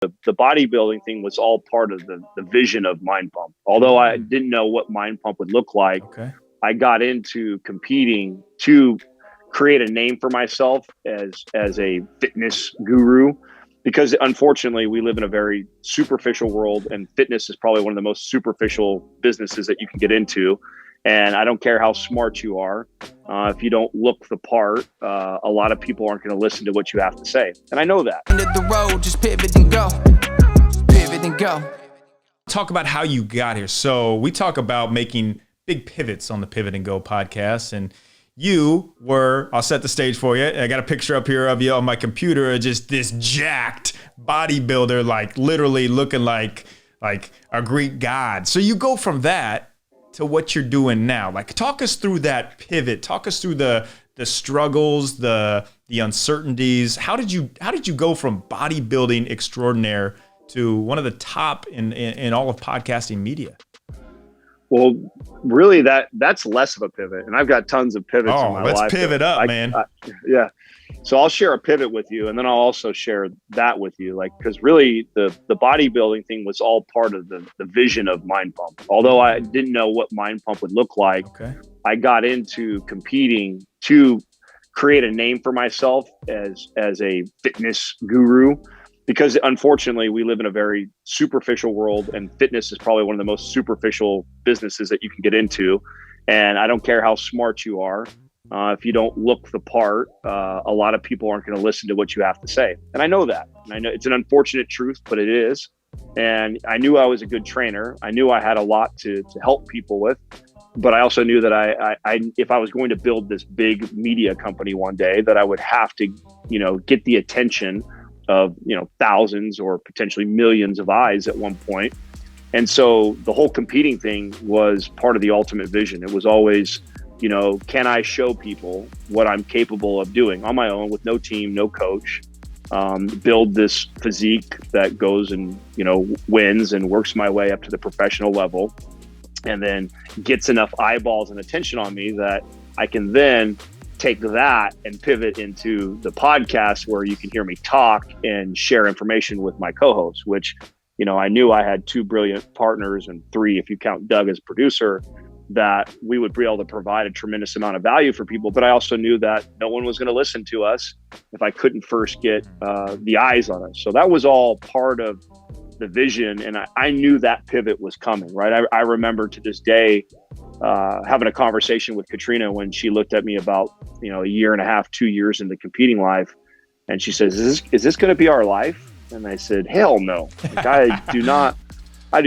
The bodybuilding thing was all part of the vision of Mind Pump. Although I didn't know what Mind Pump would look like, Okay. I got into competing to create a name for myself as a fitness guru, because unfortunately we live in a very superficial world, and fitness is probably one of the most superficial businesses that you can get into. And I don't care how smart you are. If you don't look the part, a lot of people aren't going to listen to what you have to say. And I know that. End of the road, just pivot and go. Pivot and go. Talk about how you got here. So we talk about making big pivots on the Pivot and Go podcast. And you were, I'll set the stage for you. I got a picture up here of you on my computer, just this jacked bodybuilder, like literally looking like a Greek god. So you go from that to what you're doing now. Like, talk us through that pivot. Talk us through the struggles, the uncertainties. How did you go from bodybuilding extraordinaire to one of the top in all of podcasting media? Well, really, that's less of a pivot, and I've got tons of pivots in my life. Let's pivot up, man. Yeah. So I'll share a pivot with you, and then I'll also share that with you, like, because really the bodybuilding thing was all part of the vision of Mind Pump. Although I didn't know what Mind Pump would look like, I got into competing to create a name for myself as a fitness guru, because unfortunately we live in a very superficial world, and fitness is probably one of the most superficial businesses that you can get into. And I don't care how smart you are. If you don't look the part, a lot of people aren't going to listen to what you have to say. And I know that. And I know it's an unfortunate truth, but it is. And I knew I was a good trainer. I knew I had a lot to help people with. But I also knew that I if I was going to build this big media company one day, that I would have to, get the attention of, thousands or potentially millions of eyes at one point. And so the whole competing thing was part of the ultimate vision. It was always, can I show people what I'm capable of doing on my own with no team, no coach, build this physique that goes and, wins and works my way up to the professional level, and then gets enough eyeballs and attention on me that I can then take that and pivot into the podcast where you can hear me talk and share information with my co-hosts, which, I knew I had two brilliant partners, and three, if you count Doug as producer, that we would be able to provide a tremendous amount of value for people. But I also knew that no one was going to listen to us if I couldn't first get the eyes on us. So that was all part of the vision. And I knew that pivot was coming, right? I remember to this day having a conversation with Katrina when she looked at me about, a year and a half, 2 years into competing life. And she says, is this going to be our life? And I said, hell no. Like, I do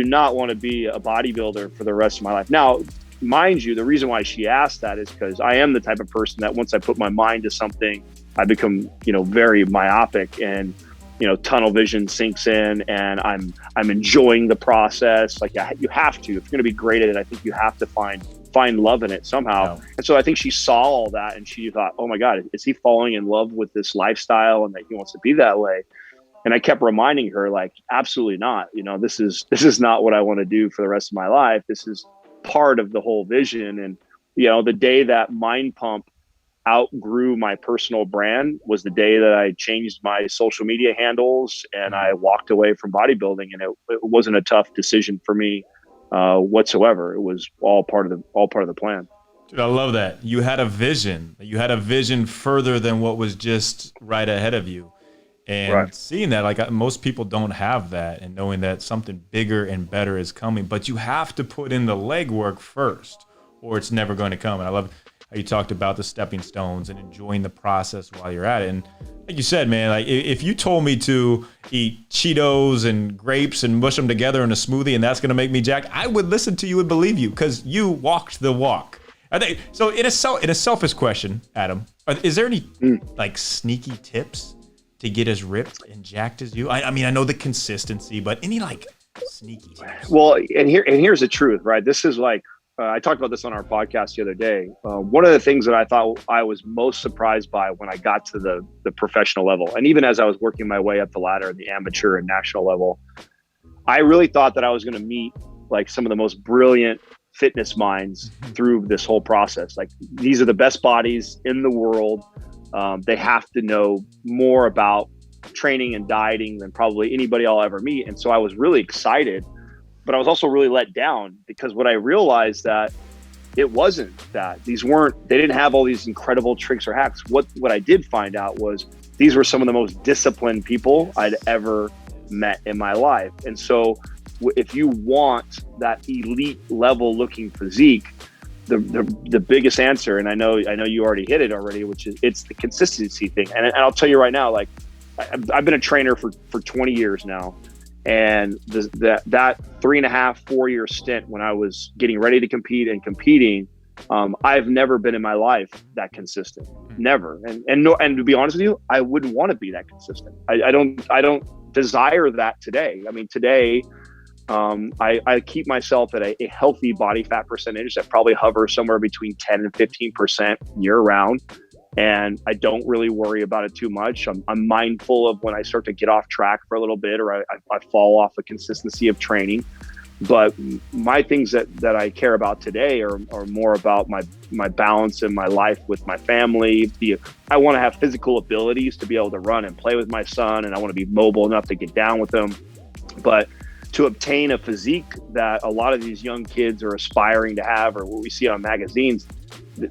not want to be a bodybuilder for the rest of my life. Now, mind you, the reason why she asked that is because I am the type of person that once I put my mind to something, I become, very myopic, and, tunnel vision sinks in, and I'm enjoying the process. Like, you have to, if you're going to be great at it, I think you have to find love in it somehow. No. And so I think she saw all that, and she thought, oh my God, is he falling in love with this lifestyle and that he wants to be that way? And I kept reminding her, like, absolutely not. This is not what I want to do for the rest of my life. This is part of the whole vision. And, the day that Mind Pump outgrew my personal brand was the day that I changed my social media handles and I walked away from bodybuilding. And it wasn't a tough decision for me whatsoever. It was all part of the plan. Dude, I love that. You had a vision. You had a vision further than what was just right ahead of you. And seeing that, like, most people don't have that, and knowing that something bigger and better is coming, but you have to put in the legwork first or it's never going to come. And I love how you talked about the stepping stones and enjoying the process while you're at it. And like you said, man, like, if you told me to eat Cheetos and grapes and mush them together in a smoothie and that's going to make me jacked, I would listen to you and believe you, because you walked the walk. I think so. In a selfish question, Adam, is there any like sneaky tips to get as ripped and jacked as you? I mean, I know the consistency, but any like sneaky tips? Well, and here's the truth, right? This is like, I talked about this on our podcast the other day. One of the things that I thought I was most surprised by when I got to the professional level, and even as I was working my way up the ladder, the amateur and national level, I really thought that I was going to meet like some of the most brilliant fitness minds through this whole process. Like, these are the best bodies in the world. They have to know more about training and dieting than probably anybody I'll ever meet. And so I was really excited, but I was also really let down because what I realized that it wasn't that they didn't have all these incredible tricks or hacks. What I did find out was these were some of the most disciplined people I'd ever met in my life. And so if you want that elite level looking physique, the biggest answer, and I know you already hit it already, which is it's the consistency thing. And I'll tell you right now, like I've been a trainer for 20 years now. And that 3.5-4 year stint when I was getting ready to compete and competing, I've never been in my life that consistent, never. And to be honest with you, I wouldn't want to be that consistent. I don't desire that today. I mean, today, I keep myself at a healthy body fat percentage that probably hovers somewhere between 10 and 15% year round. And I don't really worry about it too much. I'm mindful of when I start to get off track for a little bit, or I fall off the consistency of training. But my things that I care about today are more about my balance in my life with my family. I want to have physical abilities to be able to run and play with my son, and I want to be mobile enough to get down with him. But to obtain a physique that a lot of these young kids are aspiring to have, or what we see on magazines,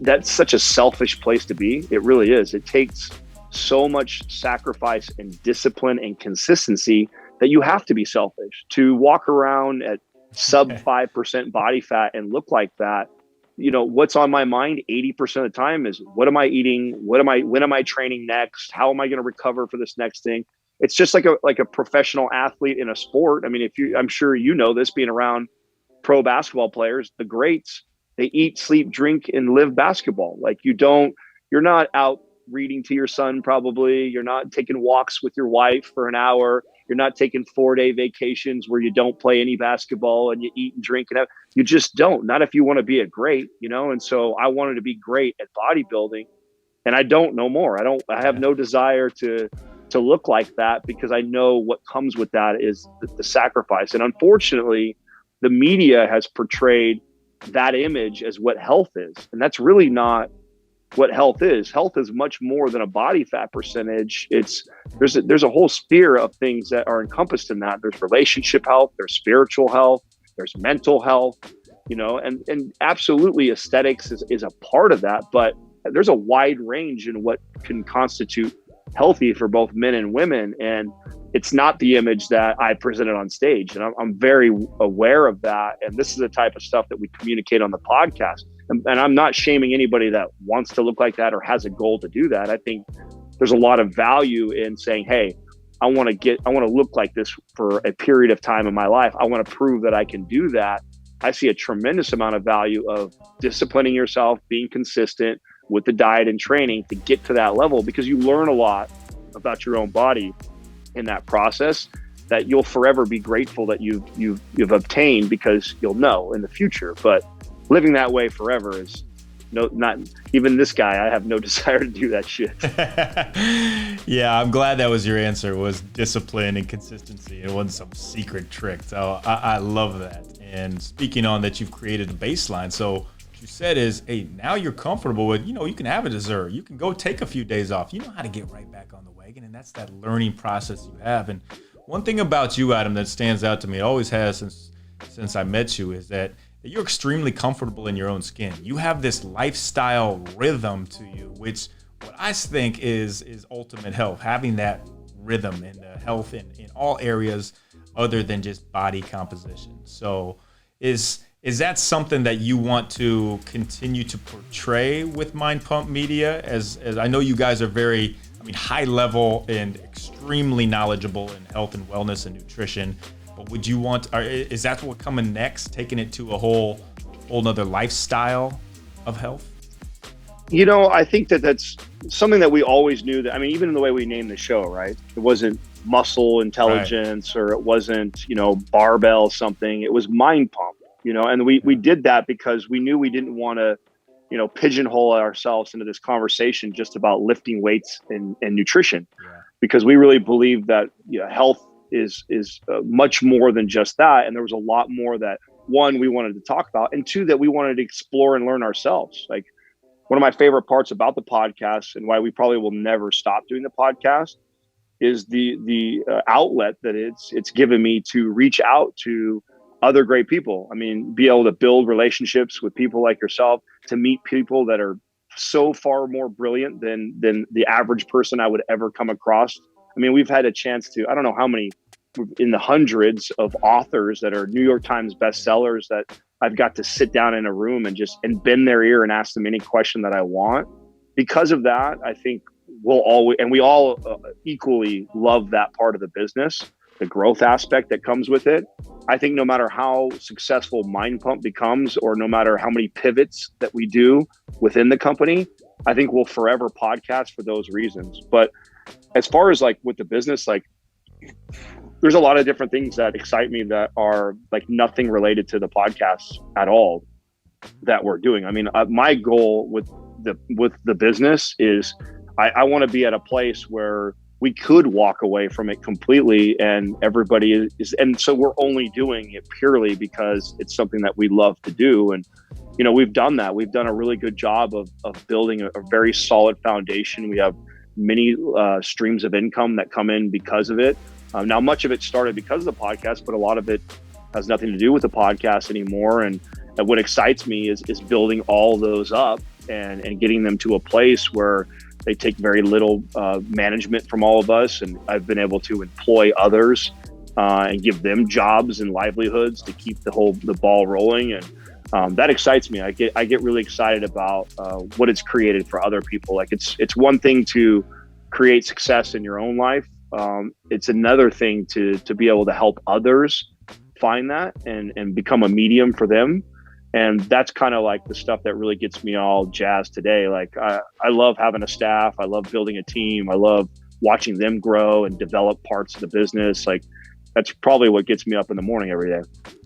that's such a selfish place to be. It really is. It takes so much sacrifice and discipline and consistency that you have to be selfish to walk around at sub 5% body fat and look like that. You know, what's on my mind 80% of the time is what am I eating? When am I training next? How am I going to recover for this next thing? It's just like a professional athlete in a sport. I mean, I'm sure you know this, being around pro basketball players, the greats, they eat, sleep, drink, and live basketball. Like you're not out reading to your son, probably. You're not taking walks with your wife for an hour. You're not taking 4-day vacations where you don't play any basketball and you eat and drink and you just don't. Not if you want to be a great, you know. And so I wanted to be great at bodybuilding, and I don't no more. I have no desire to look like that, because I know what comes with that is the sacrifice. And unfortunately, the media has portrayed that image as what health is. And that's really not what health is. Health is much more than a body fat percentage. There's a whole sphere of things that are encompassed in that. There's relationship health, there's spiritual health, there's mental health, you know, and absolutely aesthetics is a part of that, but there's a wide range in what can constitute healthy for both men and women. And it's not the image that I presented on stage. And I'm very aware of that. And this is the type of stuff that we communicate on the podcast. And I'm not shaming anybody that wants to look like that or has a goal to do that. I think there's a lot of value in saying, hey, I want to look like this for a period of time in my life. I want to prove that I can do that. I see a tremendous amount of value of disciplining yourself, being consistent with the diet and training to get to that level, because you learn a lot about your own body in that process that you'll forever be grateful that you've obtained, because you'll know in the future. But living that way forever is not even this guy. I have no desire to do that shit. Yeah, I'm glad that was your answer, was discipline and consistency. It wasn't some secret trick. So I love that. And speaking on that, you've created a baseline. So what you said is, hey, now you're comfortable with, you can have a dessert. You can go take a few days off. You know how to get right back on the wagon. And that's that learning process you have. And one thing about you, Adam, that stands out to me, it always has since I met you, is that you're extremely comfortable in your own skin. You have this lifestyle rhythm to you, which what I think is ultimate health, having that rhythm and health in all areas other than just body composition. So is that something that you want to continue to portray with Mind Pump Media? As I know you guys are very, high level and extremely knowledgeable in health and wellness and nutrition. But would you is that what coming next? Taking it to a whole nother lifestyle of health? I think that's something that we always knew that, even in the way we named the show, right? It wasn't muscle intelligence, right, or it wasn't, barbell something. It was mind pump, and we did that because we knew we didn't want to, pigeonhole ourselves into this conversation just about lifting weights and nutrition, because we really believe that health is much more than just that. And there was a lot more that, one, we wanted to talk about, and two, that we wanted to explore and learn ourselves. Like, one of my favorite parts about the podcast, and why we probably will never stop doing the podcast, is the outlet that it's given me to reach out to other great people. I mean, be able to build relationships with people like yourself, to meet people that are so far more brilliant than the average person I would ever come across. I mean, we've had a chance to, I don't know how many, in the hundreds of authors that are New York Times bestsellers that I've got to sit down in a room and bend their ear and ask them any question that I want. Because of that, I think we all equally love that part of the business, the growth aspect that comes with it. I think no matter how successful Mind Pump becomes, or no matter how many pivots that we do within the company, I think we'll forever podcast for those reasons. But as far as like with the business, like there's a lot of different things that excite me that are like nothing related to the podcast at all that we're doing. I mean, my goal with the business is I want to be at a place where we could walk away from it completely, and everybody is, and so we're only doing it purely because it's something that we love to do. And, you know, we've done that. We've done a really good job of building a very solid foundation. We have many streams of income that come in because of it. Now, much of it started because of the podcast, but a lot of it has nothing to do with the podcast anymore. And what excites me is building all those up and getting them to a place where they take very little management from all of us. And I've been able to employ others and give them jobs and livelihoods to keep the ball rolling. And that excites me. I get really excited about what it's created for other people. Like it's one thing to create success in your own life. It's another thing to be able to help others find that and become a medium for them. And that's kind of like the stuff that really gets me all jazzed today. Like I love having a staff. I love building a team. I love watching them grow and develop parts of the business. Like that's probably what gets me up in the morning every day.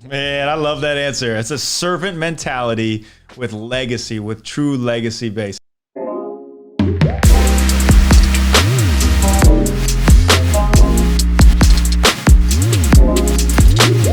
Man, I love that answer. It's a servant mentality with legacy, with true legacy base.